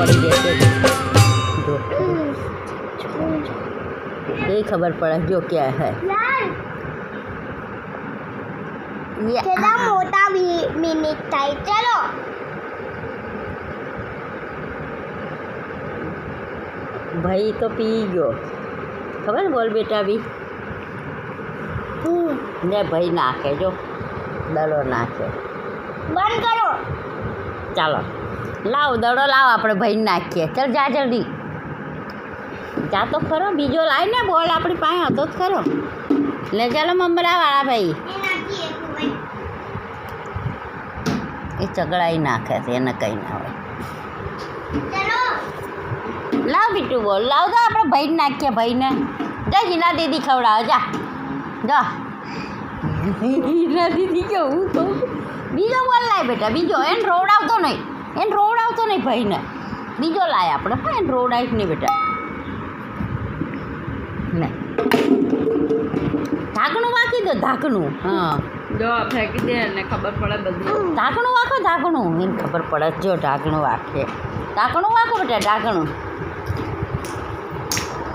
પડી જશે જો यही खबर पड़ा जो क्या है ये કેટલા મોટા મિનિટ થાય ચલો भाई तो पी गयो खबर बोल बेटा भी ने भाई नाखे जो दड़ो नाखे બંધ કરો ચાલો લાવ દડો લાવ આપણે ભાઈ નાખીએ ચાલ જા જલ્દી જા તો ખરો બીજો લાવ ને બોલ આપણી પાસે હતો જ ખરો લે ચાલો મમરાવાળા ભાઈ એ ચગડાઈ નાખે છે એને કંઈ ના હોય લાવ બીટું બોલ લાવ તો આપણે ભાઈને નાખીએ ભાઈને જા હિના દીદી ખવડાવો જા જા હિના દીદી કેવું કહું બીજો બોલ લાય બેટા બીજો એને રોવડાવતો નહીં ભાઈને બીજો લાય આપણે હા એને રોવડાવીશ નહીં બેટા નહીં ઢાંકણું વાંકી દો ઢાંકણું હા જો ફેંકી દે ને ખબર પડે બધું ઢાંકણું વાંકો ઢાંકણું એને ખબર પડે જો ઢાંકણું વાંકે ઢાંકણું વાંકો બેટા ઢાંકણું